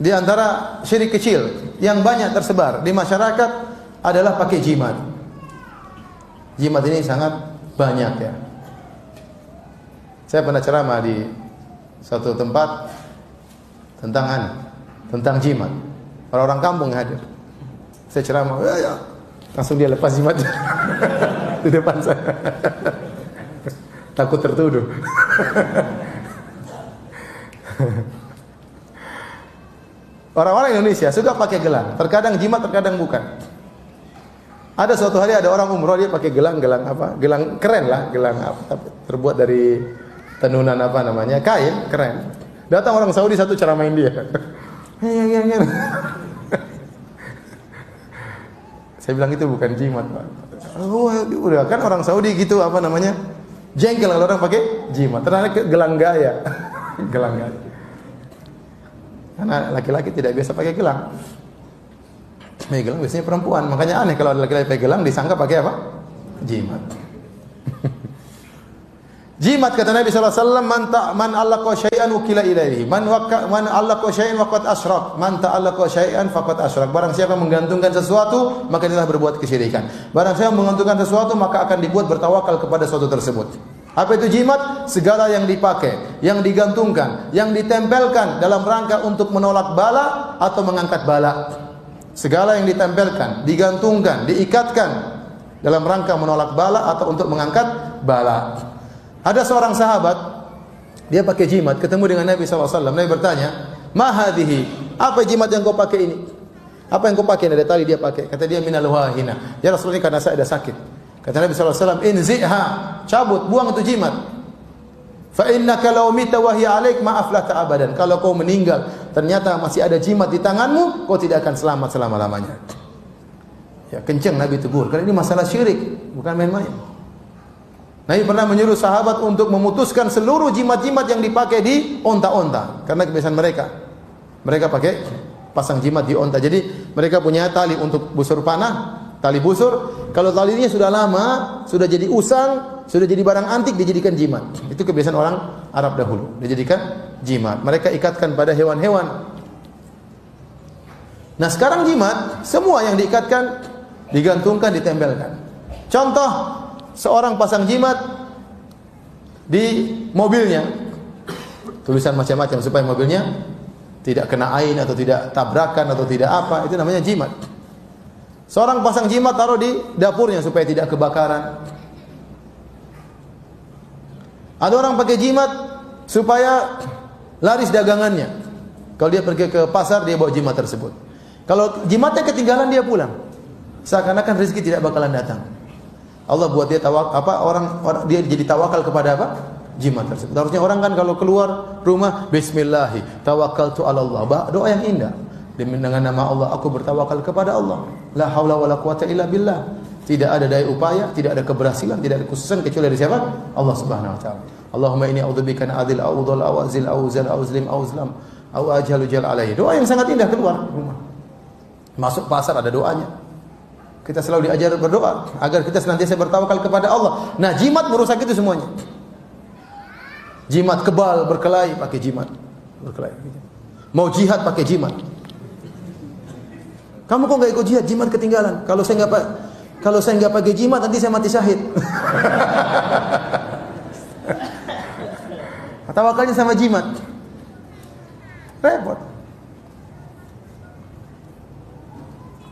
di antara syirik kecil yang banyak tersebar di masyarakat adalah pakai jimat. Jimat ini sangat banyak ya. Saya pernah ceramah di suatu tempat tentang jimat. Orang-orang kampung yang hadir. Saya ceramah, ya. Langsung dia lepas jimatnya di depan saya. Takut tertuduh. Orang-orang Indonesia suka pakai gelang. Terkadang jimat, terkadang bukan. Ada suatu hari ada orang umroh dia pakai gelang apa? Gelang keren lah, gelang apa? Terbuat dari tenunan apa namanya? Kain, keren. Datang orang Saudi satu ceramain dia. Saya bilang itu bukan jimat, Pak. Oh, udah kan orang Saudi gitu apa namanya? Jengkel kalau orang pakai jimat. Ternyata gelang gaya. Gelang gaya. Karena laki-laki tidak biasa pakai gelang. Pakai gelang biasanya perempuan. Makanya aneh kalau laki-laki pakai gelang disangka pakai apa? Jimat. Jimat kata Nabi sallallahu alaihi wasallam, man allaqa syai'an ukila ilaihi. Man allaqa syai'an faqad asyrak. Man ta'allaqa syai'an faqad asyrak. Barang siapa menggantungkan sesuatu, maka dia telah berbuat kesyirikan. Barang siapa menggantungkan sesuatu, maka akan dibuat bertawakal kepada sesuatu tersebut. Apa itu jimat? Segala yang dipakai, yang digantungkan, yang ditempelkan dalam rangka untuk menolak bala atau mengangkat bala. Segala yang ditempelkan, digantungkan, diikatkan dalam rangka menolak bala atau untuk mengangkat bala. Ada seorang sahabat, dia pakai jimat, ketemu dengan Nabi SAW. Nabi bertanya, "Ma hadhihi?" Apa jimat yang kau pakai ini? Apa yang kau pakai? Ada tali dia pakai. Kata dia, "Minal wahina." Ya Rasulullah, karena saya ada sakit. Kata Nabi SAW, "Inzi'ha." Cabut, buang itu jimat. "Fa innaka law mita wa hiya 'alaik ma aflata abadan." Kalau kau meninggal, ternyata masih ada jimat di tanganmu, kau tidak akan selamat selama-lamanya. Ya, kencang Nabi tegur. Karena ini masalah syirik, bukan main-main. Nabi pernah menyuruh sahabat untuk memutuskan seluruh jimat-jimat yang dipakai di onta-onta. Karena kebiasaan mereka. Mereka pakai pasang jimat di onta. Jadi mereka punya tali untuk busur panah, tali busur. Kalau talinya sudah lama, sudah jadi usang, sudah jadi barang antik, dijadikan jimat. Itu kebiasaan orang Arab dahulu. Dijadikan jimat. Mereka ikatkan pada hewan-hewan. Nah sekarang jimat, semua yang diikatkan, digantungkan, ditempelkan. Contoh, seorang pasang jimat di mobilnya, tulisan macam-macam supaya mobilnya tidak kena air atau tidak tabrakan atau tidak apa, itu namanya jimat. Seorang pasang jimat taruh di dapurnya supaya tidak kebakaran. Ada orang pakai jimat supaya laris dagangannya. Kalau dia pergi ke pasar, dia bawa jimat tersebut. Kalau jimatnya ketinggalan, dia pulang. Seakan-akan rezeki tidak bakalan datang. Allah buat dia orang dia jadi tawakal kepada apa? Jimat tersebut. Harusnya orang kan kalau keluar rumah, bismillahi tawakkaltu 'ala Allah. Doa yang indah. Dengan nama Allah aku bertawakal kepada Allah. La haula wala quwata illa billah. Tidak ada daya upaya, tidak ada keberhasilan, tidak ada kesuksesan kecuali dari siapa? Allah Subhanahu wa taala. Allahumma inni a'udzubika an adil aw dhal aw azil aw zal aw zlim aw zlam aw ajhalu jal alaihi. Doa yang sangat indah keluar rumah. Masuk pasar ada doanya. Kita selalu diajar berdoa agar kita senantiasa bertawakal kepada Allah. Nah, jimat merusak itu semuanya. Jimat kebal berkelahi pakai jimat. Berkelahi. Mau jihad pakai jimat. Kamu kok enggak ikut jihad? Jimat ketinggalan. Kalau saya enggak pakai jimat nanti saya mati syahid. Tawakalnya sama jimat. Repot.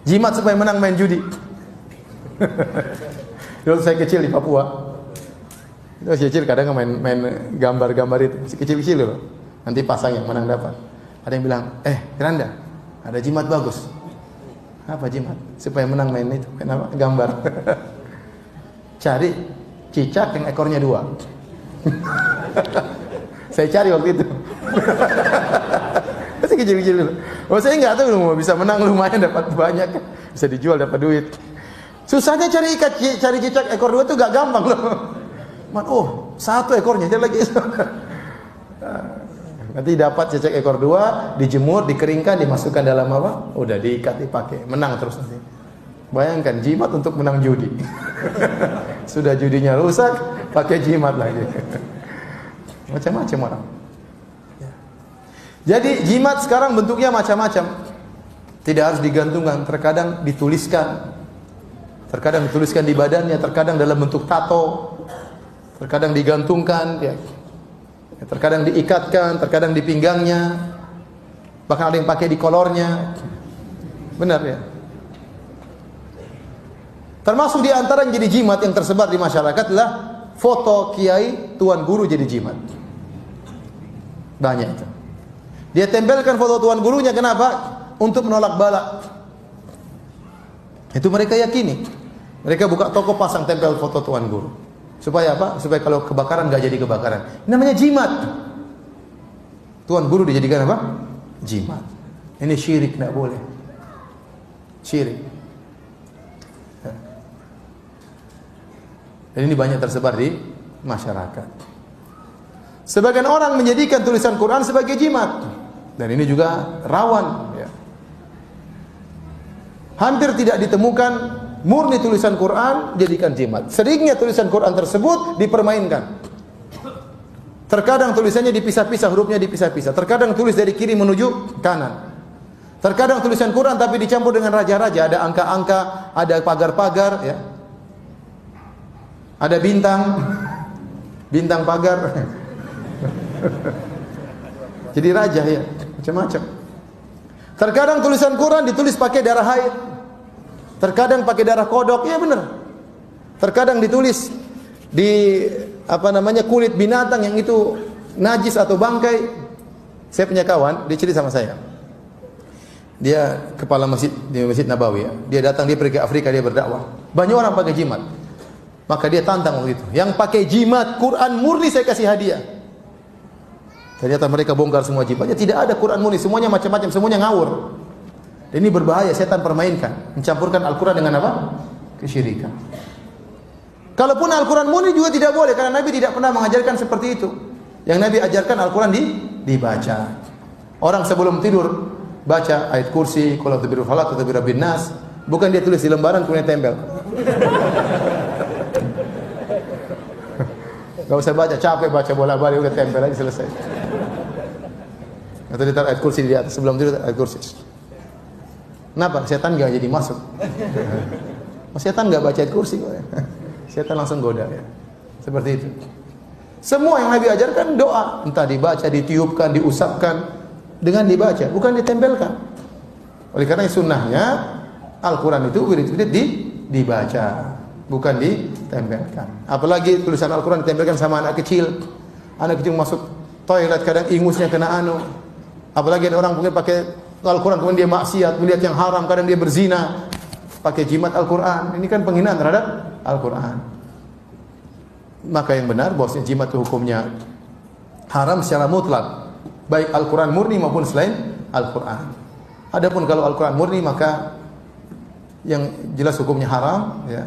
Jimat supaya menang main judi. Dulu saya kecil di Papua. Itu masih kecil kadang main gambar-gambar itu. Masih kecil-kecil loh. Nanti pasang yang menang dapat. Ada yang bilang, Keranda, ada jimat bagus. Apa jimat? Supaya menang main itu, main apa? Gambar. Cari cicak yang ekornya 2. Saya cari waktu itu. Masih kecil-kecil dulu. Oh saya enggak tahu bisa menang lumayan dapat banyak. Bisa dijual dapat duit. Susahnya cari cicak ekor 2 itu enggak gampang loh. Satu ekornya dia lagi. Nanti dapat cicak ekor 2, dijemur, dikeringkan, dimasukkan dalam apa? Udah diikat, dipakai, menang terus nanti. Bayangkan jimat untuk menang judi. Sudah judinya rusak, pakai jimat lagi. Macam-macam orang. Jadi jimat sekarang bentuknya macam-macam. Tidak harus digantungkan, terkadang dituliskan. Terkadang dituliskan di badannya, terkadang dalam bentuk tato. Terkadang digantungkan, ya. Terkadang diikatkan, terkadang di pinggangnya. Bahkan ada yang pakai di kolornya. Benar ya? Termasuk di antara yang jadi jimat yang tersebar di masyarakat adalah foto kiai, tuan guru jadi jimat. Banyak itu. Dia tempelkan foto tuan gurunya, kenapa? Untuk menolak bala. Itu mereka yakini. Mereka buka toko pasang tempel foto tuan guru. Supaya apa? Supaya kalau kebakaran gak jadi kebakaran. Ini namanya jimat. Tuan guru dijadikan apa? Jimat. Ini syirik, tidak boleh. Syirik. Dan ini banyak tersebar di masyarakat. Sebagian orang menjadikan tulisan Quran sebagai jimat. Dan ini juga rawan. Ya. Hampir tidak ditemukan murni tulisan Quran jadikan jimat. Seringnya tulisan Quran tersebut dipermainkan. Terkadang tulisannya dipisah-pisah, hurufnya dipisah-pisah. Terkadang tulis dari kiri menuju kanan. Terkadang tulisan Quran tapi dicampur dengan raja-raja. Ada angka-angka, ada pagar-pagar. Ya. Ada bintang. Bintang pagar. Jadi raja ya. Macam-macam. Terkadang tulisan Quran ditulis pakai darah haid. Terkadang pakai darah kodok. Ya benar. Terkadang ditulis di kulit binatang yang itu najis atau bangkai. Saya punya kawan, dia cerita sama saya. Dia kepala masjid di Masjid Nabawi ya. Dia datang, dia pergi ke Afrika, dia berdakwah. Banyak orang pakai jimat. Maka dia tantang waktu itu. Yang pakai jimat Quran murni saya kasih hadiah. Ternyata mereka bongkar semua jimatnya. Tidak ada Quran murni, semuanya macam-macam, semuanya ngawur. Dan ini berbahaya, setan permainkan, mencampurkan Al-Quran dengan apa? Kesyirikan. Kalaupun Al-Quran murni juga tidak boleh, karena Nabi tidak pernah mengajarkan seperti itu. Yang Nabi ajarkan Al-Quran dibaca. Orang sebelum tidur baca ayat kursi, qul a'udzu birabbil falaq, qul a'udzu birabbin nas. Bukan dia tulis di lembaran kemudian tempel. Gak usah baca, capek baca bola-balik, udah tempel aja selesai. Atau ditaruh ayat kursi di atas, sebelum tidur ayat kursi. Kenapa? Setan gak jadi masuk. Setan gak baca ayat kursi. Setan langsung goda ya. Seperti itu. Semua yang Nabi ajarkan doa, entah dibaca, ditiupkan, diusapkan dengan dibaca, bukan ditempelkan. Oleh karena sunnahnya Al-Quran itu wirid-wirid dibaca, bukan ditempelkan. Apalagi tulisan Al-Quran ditempelkan sama anak kecil. Anak kecil masuk toilet kadang ingusnya kena anu. Apalagi ada orang mungkin pakai Al-Quran kemudian dia maksiat, melihat yang haram, kadang dia berzina, pakai jimat Al-Quran. Ini kan penghinaan terhadap Al-Quran. Maka yang benar bahwasanya jimat itu hukumnya haram secara mutlak, baik Al-Quran murni maupun selain Al-Quran. Adapun kalau Al-Quran murni maka yang jelas hukumnya haram ya.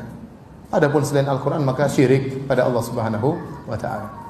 Adapun selain Al-Quran maka syirik pada Allah Subhanahu wa taala.